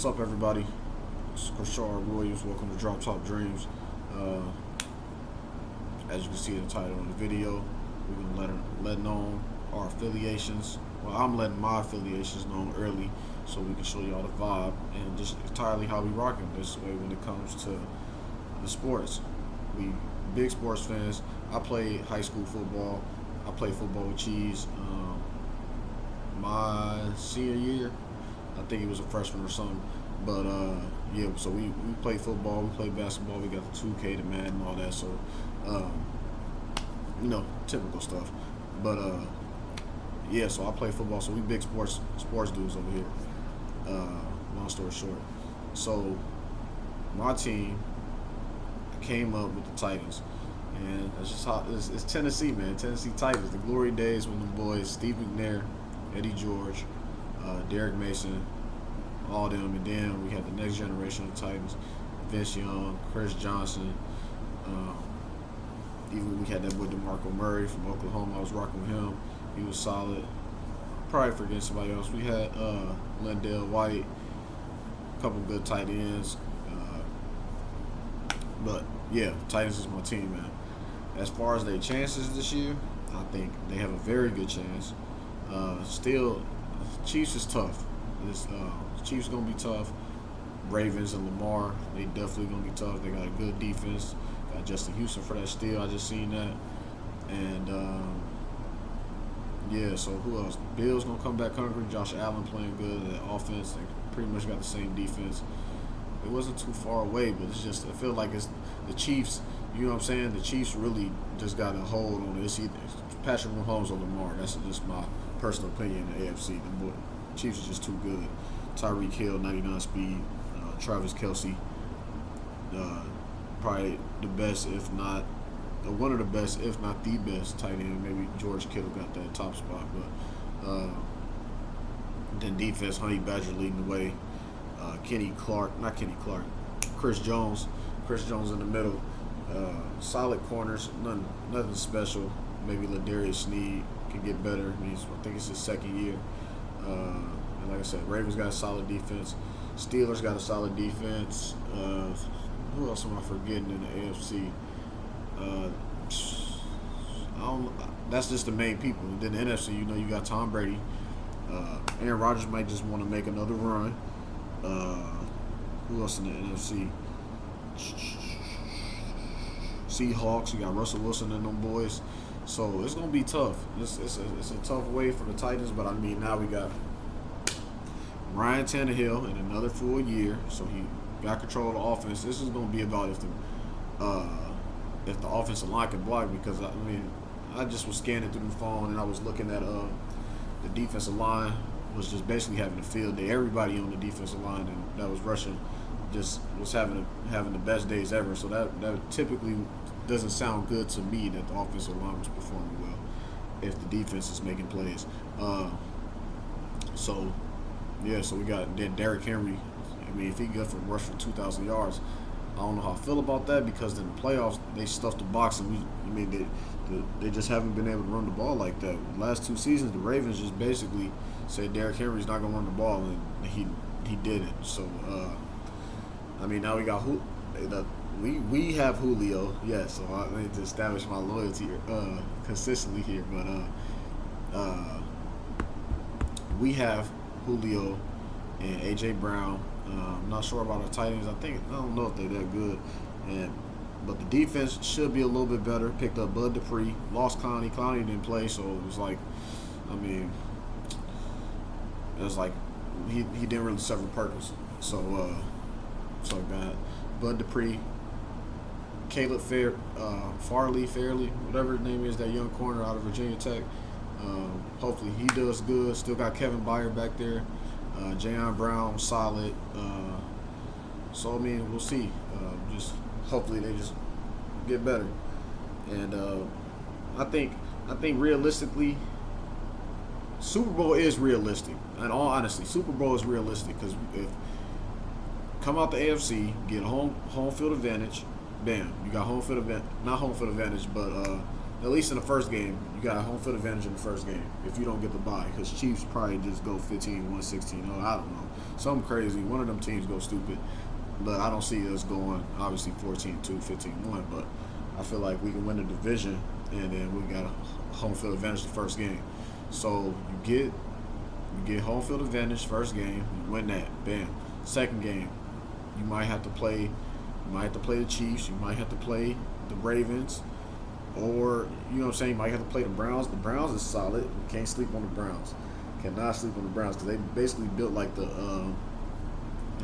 What's up, everybody? It's Rashard Williams. Welcome to Drop Top Dreams. As you can see in the title of the video, we're gonna let known our affiliations. Well, I'm letting my affiliations known early, so we can show y'all the vibe and just entirely how we rocking this way when it comes to the sports. We big sports fans. I played high school football. I played football with Cheese. My senior year, I think he was a freshman or something. But yeah, so we play football, we play basketball, we got the 2K, the Madden, and all that. So typical stuff. But yeah, so I play football. So we big sports dudes over here. Long story short, so my team came up with the Titans, and that's just how it's Tennessee, man. Tennessee Titans, the glory days when the boys Steve McNair, Eddie George, Derek Mason, all them, and then we had the next generation of Titans, Vince Young, Chris Johnson. Even we had that boy DeMarco Murray from Oklahoma. I was rocking with him. He was solid. Probably forgetting somebody else. We had Lendale White, a couple good tight ends. But yeah, Titans is my team, man. As far as their chances this year, I think they have a very good chance. Still, Chiefs is tough. Chiefs gonna be tough. Ravens and Lamar, they definitely gonna be tough. They got a good defense. Got Justin Houston for that steal. I just seen that. And yeah, so who else? Bills gonna come back hungry. Josh Allen playing good. That offense, they pretty much got the same defense. It wasn't too far away, but it's just I feel like it's the Chiefs. You know what I'm saying? The Chiefs really just got a hold on it. It's either Patrick Mahomes or Lamar. That's just my personal opinion in the AFC. The Chiefs are just too good. Tyreek Hill, 99 speed. Travis Kelce, probably the best, if not one of the best, if not the best tight end. Maybe George Kittle got that top spot, but then defense, Honey Badger leading the way. Chris Jones in the middle. Solid corners, nothing special. Maybe Ladarius Sneed can get better. I think it's his second year. And like I said, Ravens got a solid defense. Steelers got a solid defense. Who else am I forgetting in the AFC? That's just the main people. And then the NFC, you got Tom Brady. Aaron Rodgers might just want to make another run. Who else in the NFC? Seahawks. You got Russell Wilson and them boys. So it's gonna be tough. It's a tough way for the Titans, but I mean now we got Ryan Tannehill in another full year, so he got control of the offense. This is gonna be about if the offensive line can block, because I just was scanning through the phone and I was looking at the defensive line was just basically having a field day. Everybody on the defensive line and that was rushing just was having the best days ever. So that typically doesn't sound good to me that the offensive line was performing well if the defense is making plays. So we got then Derrick Henry. If he got from rush for 2,000 yards, I don't know how I feel about that, because in the playoffs they stuffed the box and they just haven't been able to run the ball like that. The last 2 seasons, the Ravens just basically said Derrick Henry's not gonna run the ball, and he did it. So now we got we have Julio, yes. So I need to establish my loyalty consistently here, but we have Julio and AJ Brown. I'm not sure about our tight ends. I don't know if they're that good, but the defense should be a little bit better. Picked up Bud Dupree, lost Clowney. Clowney didn't play, so it was like, he didn't really serve a purpose. So I got Bud Dupree, Caleb Fairley, whatever his name is, that young corner out of Virginia Tech. Hopefully he does good. Still got Kevin Byard back there. Jayon Brown, solid. So we'll see. Just hopefully they just get better. And I think realistically, Super Bowl is realistic. In all honesty, Super Bowl is realistic, because if come out the AFC, get home field advantage, bam, you got home field advantage. Not home field advantage, but at least in the first game, you got home field advantage in the first game if you don't get the bye, because Chiefs probably just go 15-1, 16-0. I don't know. something crazy. One of them teams go stupid, but I don't see us going obviously 14-2, 15-1. But I feel like we can win the division, and then we got a home field advantage the first game. So you get home field advantage first game, you win that, bam. Second game, you might have to play the Chiefs, you might have to play the Ravens, or you know what I'm saying, you might have to play the Browns. The Browns is solid. You can't sleep on the Browns. Cannot sleep on the Browns because they basically built like the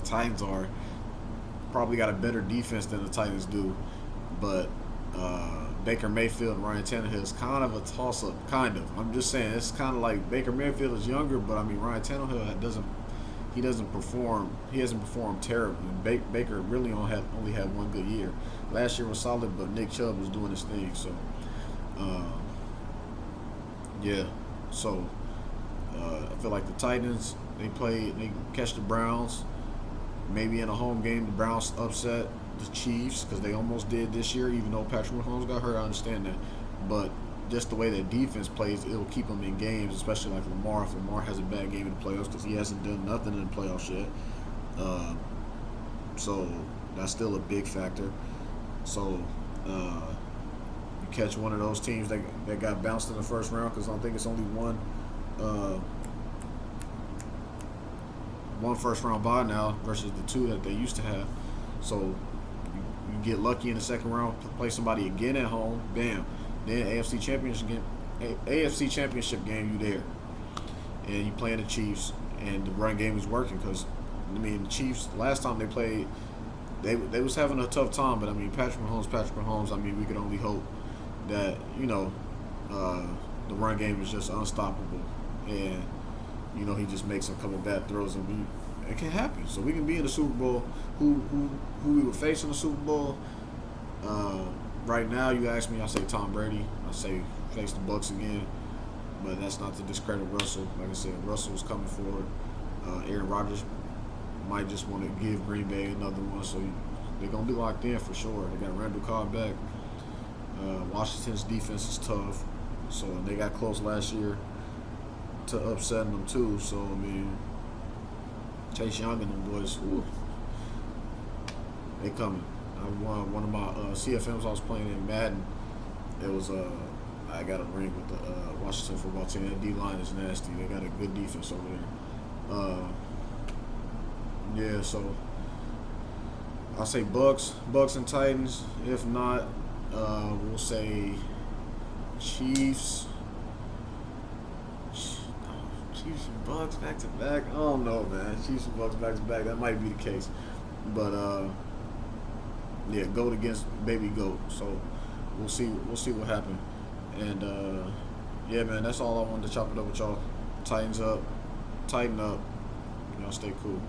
Titans are. Probably got a better defense than the Titans do, but Baker Mayfield and Ryan Tannehill is kind of a toss-up. Kind of. I'm just saying it's kind of like Baker Mayfield is younger, but I mean Ryan Tannehill doesn't perform. He hasn't performed terribly. Baker really only had one good year. Last year was solid, but Nick Chubb was doing his thing. So, yeah. So I feel like the Titans they catch the Browns. Maybe in a home game, the Browns upset the Chiefs because they almost did this year. Even though Patrick Mahomes got hurt, I understand that. But just the way that defense plays, it'll keep them in games, especially like Lamar. If Lamar has a bad game in the playoffs, because he hasn't done nothing in the playoffs yet. So that's still a big factor. So you catch one of those teams that got bounced in the first round, because I think it's only one first round bye now versus the two that they used to have. So you get lucky in the second round, play somebody again at home, bam. Then AFC Championship game, you there, and you playing the Chiefs, and the run game is working because I mean the Chiefs last time they played, they was having a tough time, but I mean Patrick Mahomes. I mean we could only hope that the run game is just unstoppable, and he just makes a couple bad throws, and it can happen. So we can be in the Super Bowl. Who we would face in the Super Bowl? Right now, you ask me, I say Tom Brady. I say face the Bucks again, but that's not to discredit Russell. Like I said, Russell's coming forward. Aaron Rodgers might just want to give Green Bay another one, so they're gonna be locked in for sure. They got Randall Cobb back. Washington's defense is tough, so they got close last year to upsetting them too. So I mean, Chase Young and them boys, they coming. I won one of my CFMs I was playing in Madden. It was I got a ring with the Washington football team. That D line is nasty. They got a good defense over there. Yeah, so I'll say Bucks and Titans. If not, we'll say Chiefs. Chiefs and Bucks back to back. I don't know, man. Chiefs and Bucks back to back. That might be the case, but yeah, GOAT against baby GOAT. So we'll see what happens. And yeah, man, that's all I wanted to chop it up with y'all. Tighten up. Y'all stay cool.